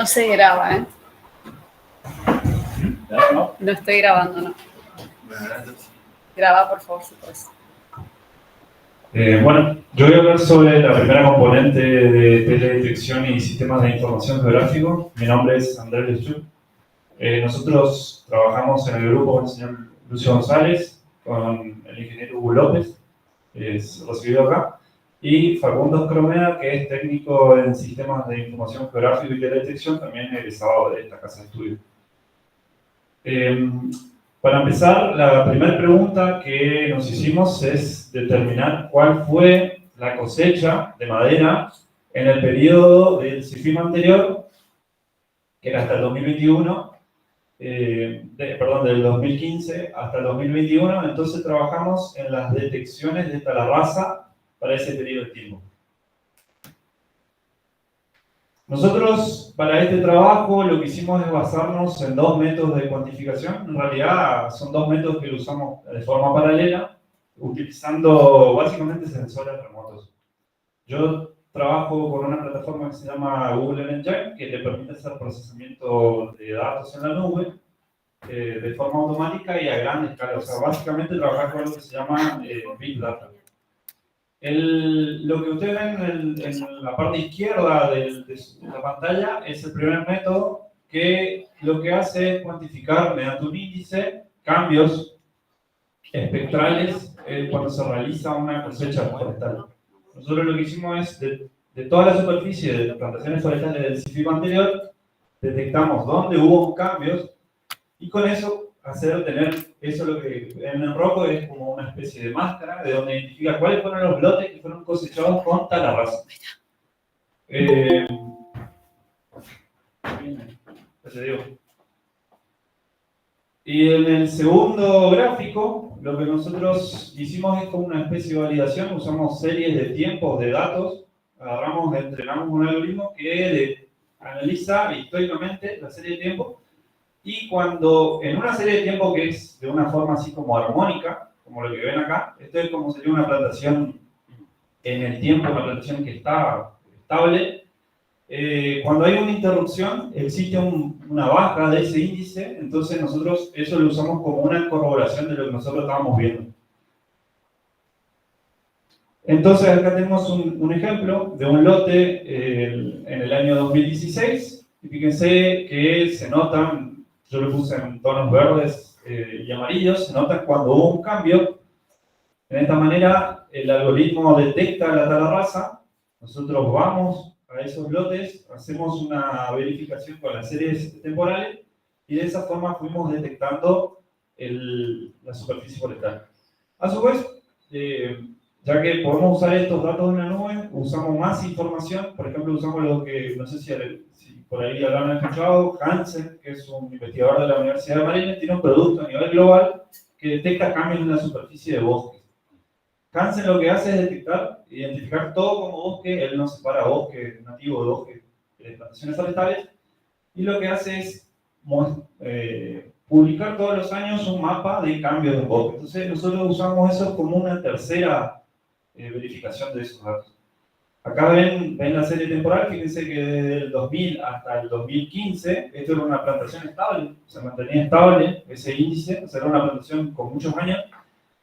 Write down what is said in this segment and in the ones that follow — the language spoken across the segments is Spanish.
No se graba, ¿eh? ¿No? No estoy grabando, no. Graba, por favor, si puedes. Bueno, yo voy a hablar sobre la primera componente de teledetección y sistemas de información geográfico. Mi nombre es Andrés Lechuk. Nosotros trabajamos en el grupo con el señor Lucio González, con el ingeniero Hugo López, que es recibido acá, y Facundo Cromeda, que es técnico en sistemas de información geográfico y teledetección, también egresado de esta casa de estudio. Para empezar, la primera pregunta que nos hicimos es determinar cuál fue la cosecha de madera en el periodo del CIFIM anterior, que era hasta el 2021, del 2015 hasta el 2021. Entonces trabajamos en las detecciones de talarraza para ese periodo de tiempo. Nosotros, para este trabajo, lo que hicimos es basarnos en dos métodos de cuantificación. En realidad, son dos métodos que lo usamos de forma paralela, utilizando básicamente sensores remotos. Yo trabajo con una plataforma que se llama Google Engine, que le permite hacer procesamiento de datos en la nube de forma automática y a gran escala. O sea, básicamente trabajar con lo que se llama Big Data. Lo que ustedes ven en la parte izquierda de la pantalla es el primer método, que lo que hace es cuantificar mediante un índice cambios espectrales cuando se realiza una cosecha forestal. Nosotros lo que hicimos es, de toda la superficie de plantaciones forestales del CIFIP anterior, detectamos dónde hubo cambios y con eso tener eso, lo que en el rojo es como una especie de máscara de donde identifica cuáles fueron los lotes que fueron cosechados con talarraza. Y en el segundo gráfico, lo que nosotros hicimos es como una especie de validación. Usamos series de tiempos de datos, entrenamos un algoritmo que analiza históricamente la serie de tiempos. Y cuando en una serie de tiempo que es de una forma así como armónica, como lo que ven acá, esto es como sería una plantación en el tiempo, una plantación que está estable. Cuando hay una interrupción, existe una baja de ese índice, entonces nosotros eso lo usamos como una corroboración de lo que nosotros estábamos viendo. Entonces acá tenemos un ejemplo de un lote en el año 2016, y fíjense que se notan. Yo lo puse en tonos verdes y amarillos. Se nota cuando hubo un cambio. De esta manera, el algoritmo detecta la talarraza. Nosotros vamos a esos lotes, hacemos una verificación con las series temporales y de esa forma fuimos detectando la superficie forestal. A su vez, ya que podemos usar estos datos en la nube, usamos más información. Por ejemplo, usamos lo que, no sé si por ahí lo han escuchado, Hansen, que es un investigador de la Universidad de Marines, tiene un producto a nivel global que detecta cambios en la superficie de bosques. Hansen lo que hace es identificar todo como bosque. Él no separa bosque nativo de bosque de plantaciones forestales, y lo que hace es publicar todos los años un mapa de cambios de bosque. Entonces nosotros usamos eso como una tercera verificación de esos datos. Acá ven la serie temporal. Fíjense que desde el 2000 hasta el 2015, esto era una plantación estable, se mantenía estable ese índice, o sea, era una plantación con muchos años,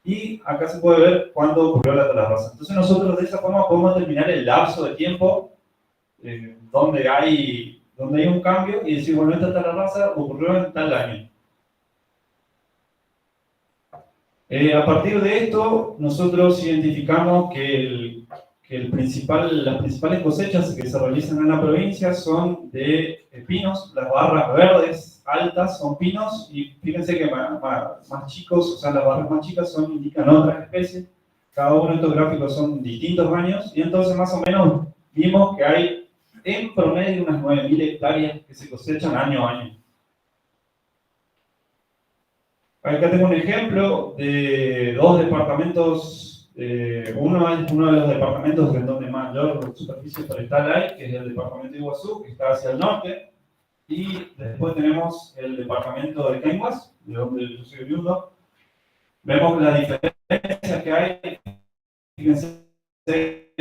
y acá se puede ver cuándo ocurrió la talarraza. Entonces nosotros de esa forma podemos determinar el lapso de tiempo donde hay un cambio y decir, bueno, esta talarraza ocurrió en tal año. A partir de esto, nosotros identificamos que las principales cosechas que se realizan en la provincia son de pinos. Las barras verdes altas son pinos, y fíjense que más chicos, o sea, las barras más chicas indican otras especies. Cada uno de estos gráficos son distintos años, y entonces más o menos vimos que hay en promedio unas 9.000 hectáreas que se cosechan año a año. Acá tengo un ejemplo de dos departamentos. Uno es uno de los departamentos en donde mayor superficie forestal hay, que es el departamento de Iguazú, que está hacia el norte. Y después tenemos el departamento de Caiguas, de donde yo soy oriundo. Vemos las diferencias que hay. Fíjense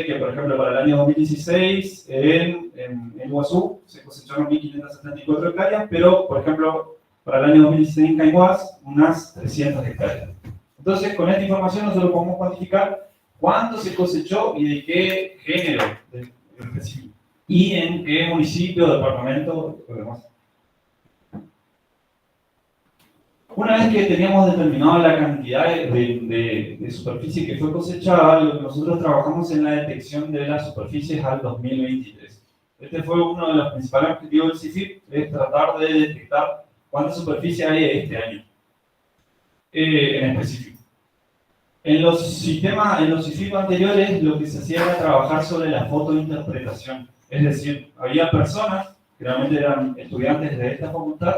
que, por ejemplo, para el año 2016 en Iguazú se cosecharon 1.574 hectáreas, pero, por ejemplo, para el año 2016 en Caiguás, unas 300 hectáreas. Entonces, con esta información nosotros podemos cuantificar cuánto se cosechó y de qué género específico, y en qué municipio, departamento, o demás. Una vez que teníamos determinado la cantidad de superficie que fue cosechada, lo que nosotros trabajamos en la detección de las superficies al 2023. Este fue uno de los principales objetivos del CIFIP, es tratar de detectar cuánta superficie hay este año, en específico. En los CIFIP anteriores, lo que se hacía era trabajar sobre la fotointerpretación. Es decir, había personas, que realmente eran estudiantes de esta facultad,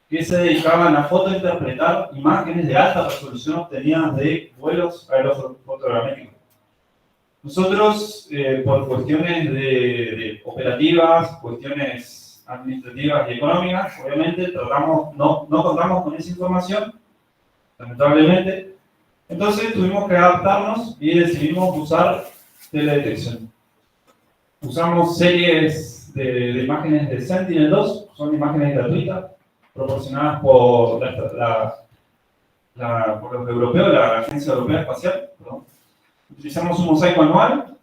que se dedicaban a fotointerpretar imágenes de alta resolución obtenidas de vuelos aerofotogramétricos. Nosotros, por cuestiones de operativas, cuestiones administrativas y económicas, obviamente no contamos con esa información, lamentablemente. Entonces tuvimos que adaptarnos y decidimos usar teledetección. Usamos series de imágenes de Sentinel-2, son imágenes gratuitas, proporcionadas por por los europeos, la Agencia Europea Espacial. Perdón. Utilizamos un mosaico anual,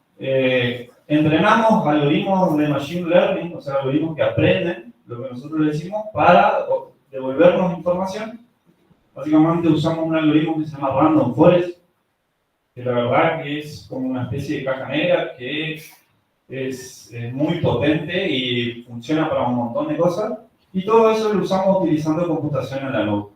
entrenamos algoritmos de Machine Learning, o sea, algoritmos que aprenden lo que nosotros le decimos para devolvernos información. Básicamente usamos un algoritmo que se llama Random Forest, que la verdad que es como una especie de caja negra que es muy potente y funciona para un montón de cosas. Y todo eso lo usamos utilizando computación en la nube.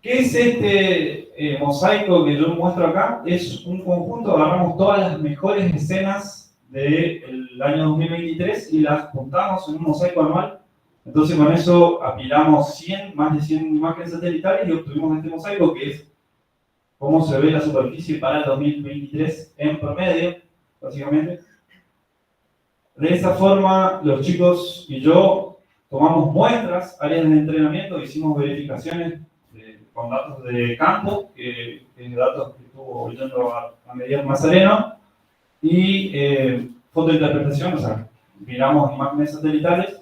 ¿Qué es este mosaico que yo muestro acá? Es un conjunto, agarramos todas las mejores escenas del año 2023 y las juntamos en un mosaico anual. Entonces con eso apilamos más de 100 imágenes satelitales y obtuvimos este mosaico que es cómo se ve la superficie para el 2023 en promedio, básicamente. De esa forma, los chicos y yo tomamos muestras, áreas de entrenamiento, hicimos verificaciones con datos de campo, que es datos que estuvo oyendo a Mediano Mazareno, y fotointerpretación, o sea, miramos imágenes satelitales.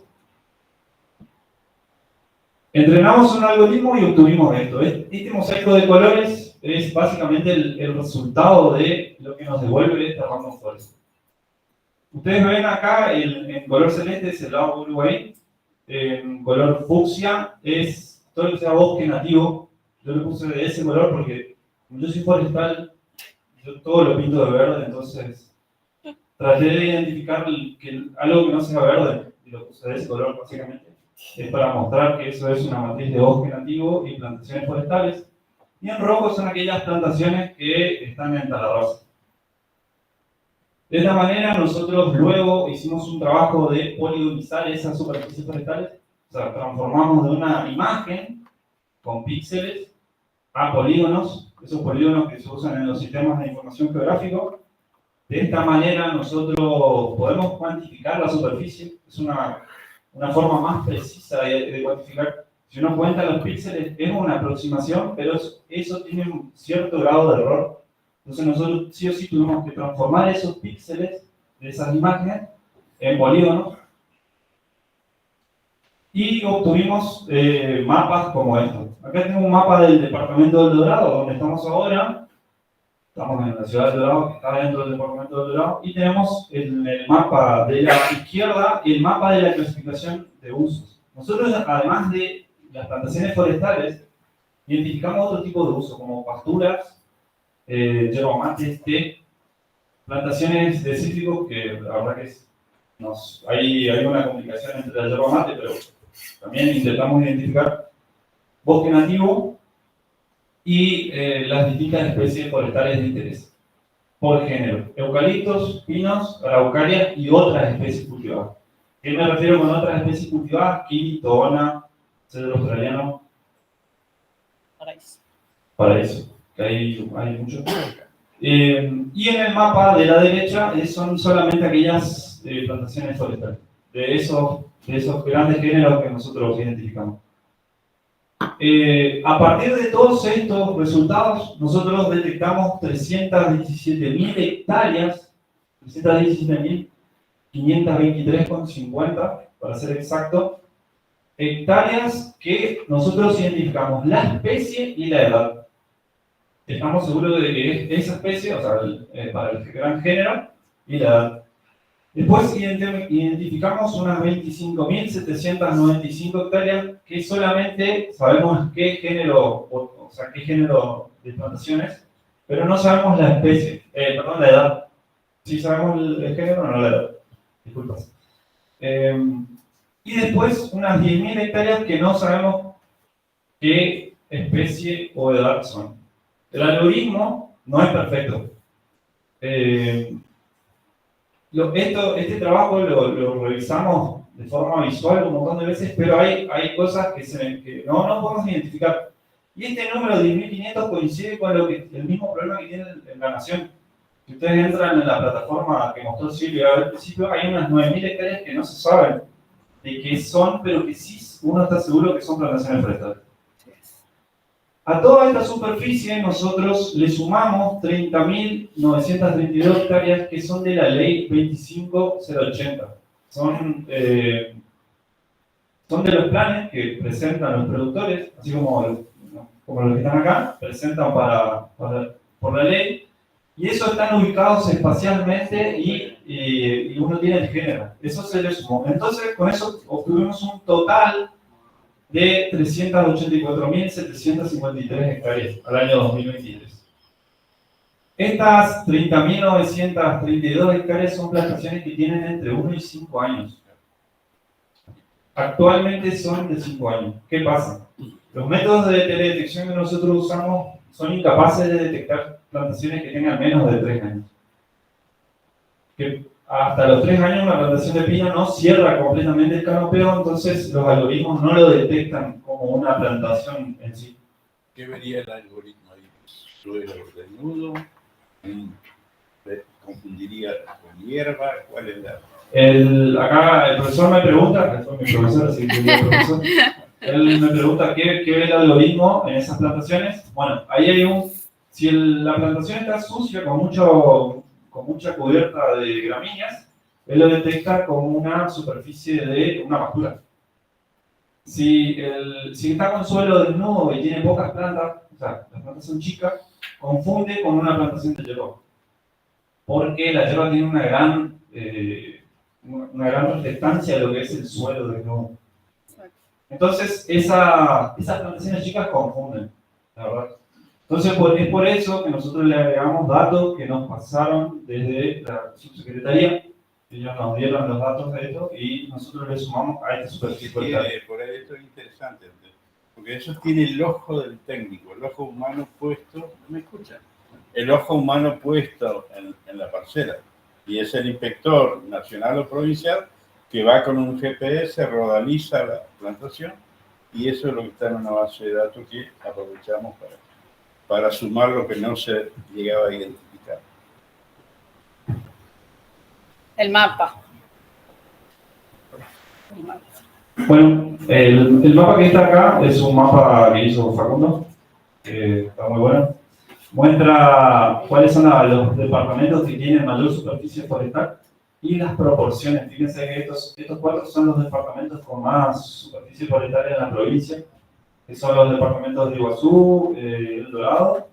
Entrenamos un algoritmo y obtuvimos esto. Este mosaico de colores es básicamente el resultado de lo que nos devuelve esta Random Forest. Ustedes ven acá, en color celeste es el lago Uruguay, en color fucsia es todo lo que sea bosque nativo. Yo le puse de ese color porque, como yo soy forestal, yo todo lo pinto de verde, entonces traté de identificar algo que no sea verde, y lo puse de ese color básicamente. Es para mostrar que eso es una matriz de bosque nativo y plantaciones forestales. Y en rojo son aquellas plantaciones que están en Talarrosa. De esta manera nosotros luego hicimos un trabajo de poligonizar esas superficies forestales. O sea, transformamos de una imagen con píxeles a polígonos, esos polígonos que se usan en los sistemas de información geográfico. De esta manera nosotros podemos cuantificar la superficie. Es una forma más precisa de cuantificar. Si uno cuenta los píxeles, es una aproximación, pero eso tiene un cierto grado de error. Entonces nosotros sí o sí tuvimos que transformar esos píxeles de esas imágenes en polígonos y obtuvimos mapas como estos. Acá tengo un mapa del departamento del Dorado, donde estamos ahora. Estamos en la ciudad del Dorado, que está dentro del departamento del Dorado, y tenemos el mapa de la izquierda, el mapa de la clasificación de usos. Nosotros, además de las plantaciones forestales, identificamos otro tipo de uso, como pasturas, yerba mate, té, plantaciones de cítricos, que la verdad que hay una complicación entre la yerba mate, pero también intentamos identificar bosque nativo y las distintas especies forestales de interés, por género: eucaliptos, pinos, araucarias y otras especies cultivadas. ¿Qué me refiero con otras especies cultivadas? Kiwi, tobana, cedro australiano. Paraíso, que hay mucho. Y en el mapa de la derecha son solamente aquellas plantaciones forestales, de esos grandes géneros que nosotros identificamos. A partir de todos estos resultados, nosotros detectamos 317.000 hectáreas 317.523,50 para ser exacto, hectáreas que nosotros identificamos la especie y la edad. Estamos seguros de que es esa especie, o sea, para el gran género y la edad. Después identificamos unas 25.795 hectáreas que solamente sabemos qué género, o sea, qué género de plantaciones, pero no sabemos la especie, perdón, la edad. Sí sabemos el género, no la edad. Disculpas. Y después unas 10.000 hectáreas que no sabemos qué especie o edad son. El algoritmo no es perfecto. Este trabajo lo revisamos de forma visual un montón de veces, pero hay cosas que no podemos identificar. Y este número de 10.500 coincide con el mismo problema que tiene en la Nación. Si ustedes entran en la plataforma que mostró Silvia al principio, hay unas 9.000 hectáreas que no se saben de qué son, pero que sí uno está seguro que son plantaciones forestales. A toda esta superficie nosotros le sumamos 30.932 hectáreas que son de la ley 25080. Son de los planes que presentan los productores, así como los que están acá, presentan por la ley, y esos están ubicados espacialmente y uno tiene el género. Eso se le sumó. Entonces, con eso obtuvimos un total de 384.753 hectáreas al año 2023. Estas 30.932 hectáreas son plantaciones que tienen entre 1 y 5 años. Actualmente son de 5 años. ¿Qué pasa? Los métodos de teledetección que nosotros usamos son incapaces de detectar plantaciones que tengan menos de 3 años. Que hasta los 3 años una plantación de pino no cierra completamente el canopeo, entonces los algoritmos no lo detectan como una plantación en sí. ¿Qué vería el algoritmo ahí? ¿Suelo desnudo? ¿Confundiría con hierba? ¿Cuál es la...? Acá el profesor me pregunta, que fue mi profesor, así que el profesor, él me pregunta qué ve el algoritmo en esas plantaciones. Bueno, ahí hay si la plantación está sucia, con mucha cubierta de gramíneas, él lo detecta como una superficie de una pastura. Si está con suelo desnudo y tiene pocas plantas, o sea, las plantas son chicas, confunde con una plantación de hierba. Porque la hierba tiene una gran reflectancia de lo que es el suelo desnudo. Entonces, esas plantaciones chicas confunden, la verdad. Entonces, es por eso que nosotros le agregamos datos que nos pasaron desde la subsecretaría. Ellos nos dieron los datos de esto y nosotros le sumamos a esta superficie. Por ahí esto es interesante, porque eso tiene el ojo del técnico, el ojo humano puesto, ¿me escuchan? El ojo humano puesto en la parcela. Y es el inspector nacional o provincial que va con un GPS, rodaliza la plantación, y eso es lo que está en una base de datos que aprovechamos para sumar lo que no se llegaba a identificar. El mapa. Bueno, el mapa que está acá es un mapa que hizo Facundo, está muy bueno. Muestra cuáles son los departamentos que tienen mayor superficie forestal y las proporciones. Fíjense que estos 4 son los departamentos con más superficie forestal en la provincia, que son los departamentos de Iguazú, El Dorado,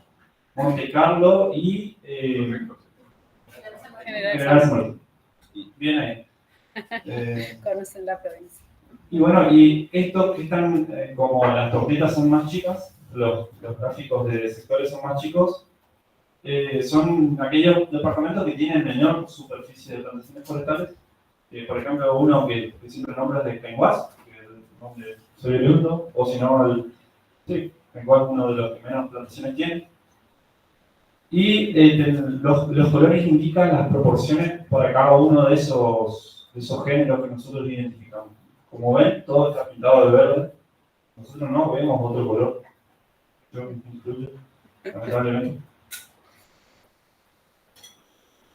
Monte Carlo y General San Martín. Bien ahí. Conocen la provincia. Y bueno, y estos que están, como las tortitas son más chicas, los gráficos de sectores son más chicos, son aquellos departamentos que tienen menor superficie de plantaciones forestales. Por ejemplo, uno que siempre nombra es de Cainguás, que es el nombre soy oriundo, o si no, Cainguás es uno de los que menos plantaciones tiene. Y los colores indican las proporciones para cada uno de esos géneros que nosotros identificamos. Como ven, todo está pintado de verde. Nosotros no vemos otro color. Yo me incluyo, lamentablemente.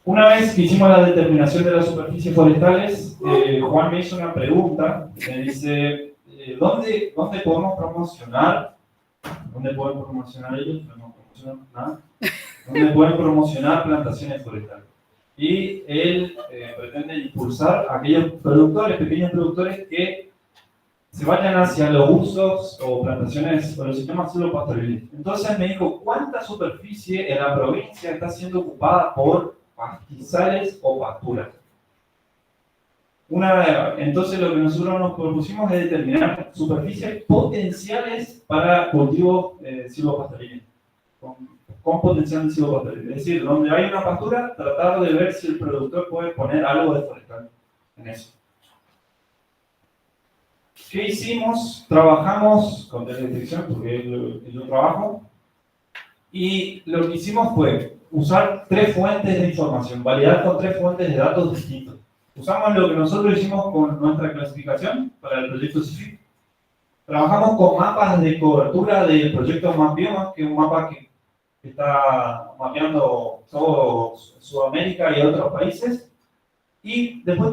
Una vez que hicimos la determinación de las superficies forestales, Juan me hizo una pregunta. Me dice, ¿dónde podemos promocionar? ¿Dónde pueden promocionar ellos? No promocionan nada. ¿Dónde pueden promocionar plantaciones forestales? y él pretende impulsar a aquellos productores, pequeños productores que se vayan hacia los usos o plantaciones o los sistemas silvopastoriles. Entonces me dijo, ¿cuánta superficie en la provincia está siendo ocupada por pastizales o pasturas? Entonces lo que nosotros nos propusimos es determinar superficies potenciales para cultivos silvopastoriles, con potencial de silvopastoril. Es decir, donde hay una pastura, tratar de ver si el productor puede poner algo de forestal en eso. ¿Qué hicimos? Trabajamos con teledetección, porque yo trabajo, y lo que hicimos fue usar 3 fuentes de información, validar con 3 fuentes de datos distintos. Usamos lo que nosotros hicimos con nuestra clasificación para el proyecto CIFIC. Trabajamos con mapas de cobertura del proyecto MapBiomas, que es un mapa que está mapeando todo Sudamérica y otros países. Y después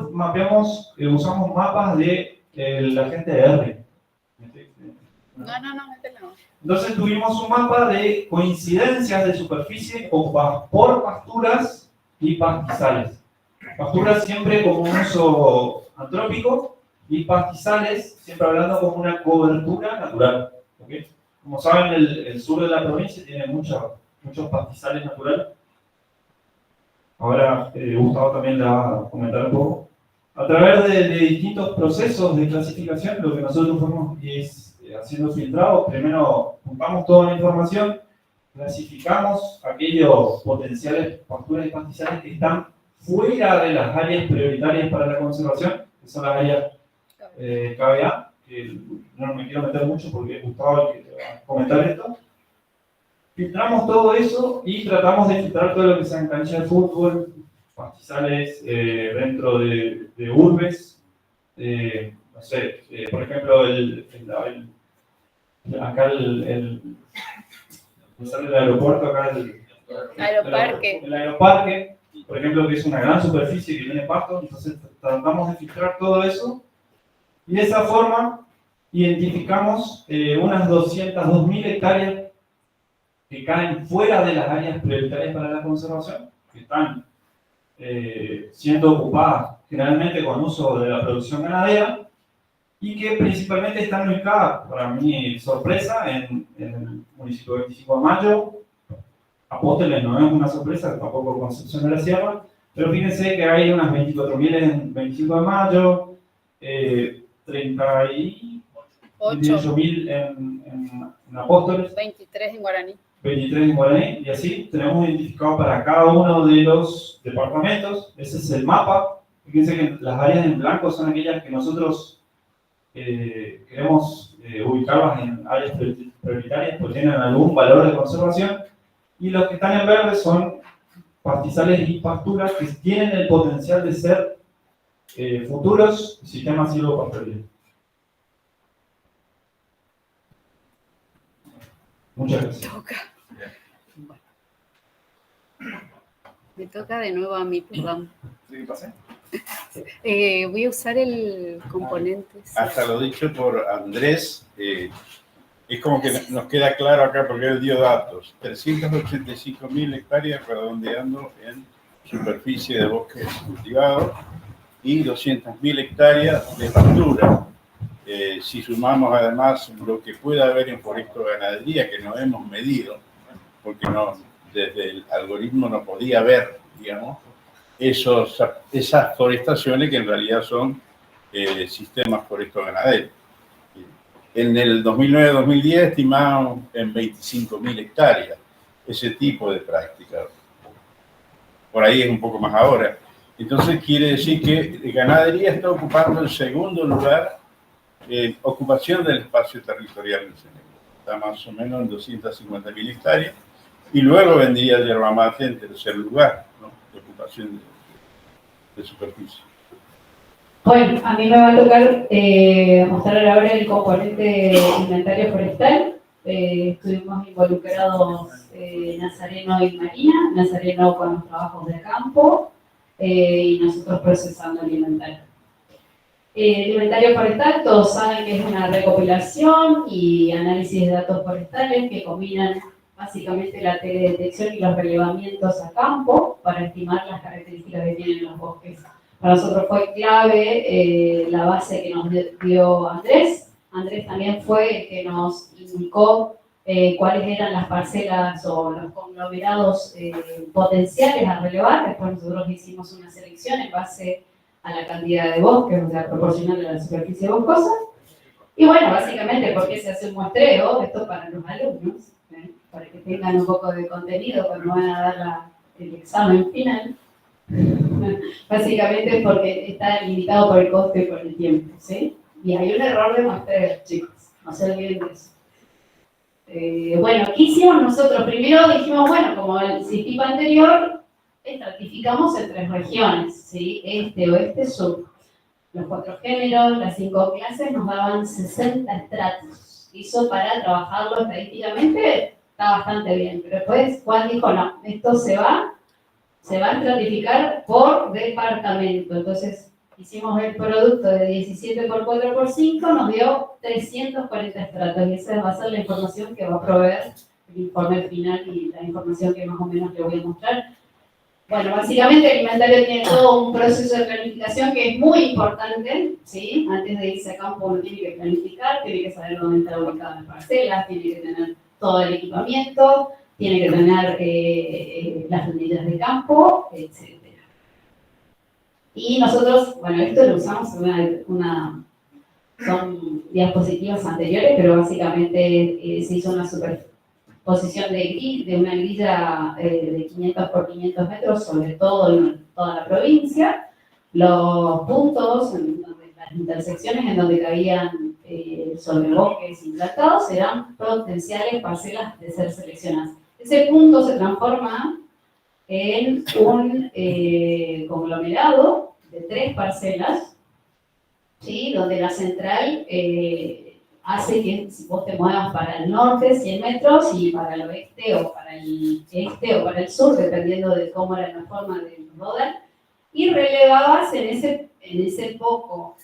usamos mapas de la gente de R. No, métela. Entonces tuvimos un mapa de coincidencias de superficie ocupadas por pasturas y pastizales. Pasturas siempre como un uso antrópico y pastizales siempre hablando como una cobertura natural. ¿Okay? Como saben, el sur de la provincia tiene muchos pastizales naturales. Ahora Gustavo también la va a comentar un poco. A través de distintos procesos de clasificación, lo que nosotros fuimos es haciendo filtrado. Primero juntamos toda la información, clasificamos aquellos potenciales pasturas y pastizales que están fuera de las áreas prioritarias para la conservación, que son las áreas KBA, que no me quiero meter mucho porque Gustavo el que va a comentar esto. Filtramos todo eso y tratamos de filtrar todo lo que sea en cancha de fútbol, pastizales dentro de urbes, no sé, por ejemplo, acá el aeropuerto, acá el aeroparque, por ejemplo, que es una gran superficie que tiene pasto, entonces tratamos de filtrar todo eso y de esa forma identificamos unas 202.000 hectáreas que caen fuera de las áreas prioritarias para la conservación, que están siendo ocupadas generalmente con uso de la producción ganadera y que principalmente están ubicadas, para mi sorpresa, en el municipio de 25 de Mayo. Apóstoles no es una sorpresa, tampoco Concepción de la Sierra, pero fíjense que hay unas 24.000 en 25 de Mayo, 38.000 en Apóstoles, 23 en Guaraní. 23 en Guaraní, y así tenemos identificado para cada uno de los departamentos. Ese es el mapa. Fíjense que las áreas en blanco son aquellas que nosotros queremos ubicarlas en áreas prioritarias porque tienen algún valor de conservación, y los que están en verde son pastizales y pasturas que tienen el potencial de ser futuros sistemas silvopastoriles. Muchas gracias. Me toca de nuevo a mí, perdón. ¿Sí pasé? Voy a usar el componente. Hasta lo dicho por Andrés, es como que nos queda claro acá porque él dio datos. 385.000 hectáreas redondeando en superficie de bosques cultivados y 200.000 hectáreas de pastura. Si sumamos además lo que pueda haber en foresto ganadería, que no hemos medido, porque desde el algoritmo no podía ver, digamos, esas forestaciones que en realidad son sistemas foresto ganaderos. En el 2009-2010 estimamos en 25.000 hectáreas ese tipo de práctica. Por ahí es un poco más ahora. Entonces quiere decir que ganadería está ocupando el segundo lugar en ocupación del espacio territorial del Senegal. Está más o menos en 250.000 hectáreas. Y luego vendría yerba mate en tercer lugar, ¿no?, de ocupación de superficie. Bueno, a mí me va a tocar mostrar ahora el componente de inventario forestal. Estuvimos involucrados Nazareno y Marina, Nazareno con los trabajos de campo y nosotros procesando el inventario. El inventario forestal, todos saben que es una recopilación y análisis de datos forestales que combinan básicamente la teledetección y los relevamientos a campo para estimar las características que tienen los bosques. Para nosotros fue clave la base que nos dio Andrés. Andrés también fue el que nos indicó cuáles eran las parcelas o los conglomerados potenciales a relevar. Después nosotros hicimos una selección en base a la cantidad de bosques, o sea, proporcional a la superficie boscosa. Y bueno, básicamente, ¿por qué se hace un muestreo? Esto para los alumnos, para que tengan un poco de contenido cuando van a dar el examen final. Básicamente porque está limitado por el costo y por el tiempo, ¿sí? Y hay un error de muestreo, chicos, no se olviden de eso. Bueno, ¿qué hicimos nosotros? Primero dijimos, bueno, como el CITIP anterior, estratificamos en 3 regiones, ¿sí? Este, oeste, sur. Los 4 géneros, las 5 clases nos daban 60 estratos. Eso para trabajarlo estadísticamente está bastante bien, pero después Juan dijo, no, esto se va a estratificar por departamento. Entonces hicimos el producto de 17 por 4 por 5, nos dio 340 estratos y esa va a ser la información que va a proveer el informe final y la información que más o menos le voy a mostrar. Bueno, básicamente el inventario tiene todo un proceso de planificación que es muy importante, ¿sí? Antes de irse a campo uno tiene que planificar, tiene que saber dónde está ubicada las parcelas, tiene que tener todo el equipamiento, tiene que tener las unidades de campo, etc. Y nosotros, bueno, esto lo usamos son diapositivas anteriores, pero básicamente se hizo una superposición de una grilla de 500 por 500 metros sobre toda la provincia. Los puntos, las intersecciones en donde cabían sobrebosques implantados eran potenciales parcelas de ser seleccionadas. Ese punto se transforma en un conglomerado de 3 parcelas, ¿sí? Donde la central hace que si vos te muevas para el norte 100 metros y para el oeste o para el este o para el sur, dependiendo de cómo era la forma de rodar, y relevabas en ese poco,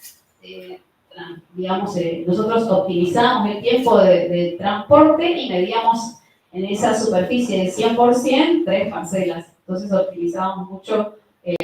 digamos, nosotros optimizamos el tiempo de transporte y medíamos en esa superficie de 100% 3 parcelas. Entonces optimizábamos mucho el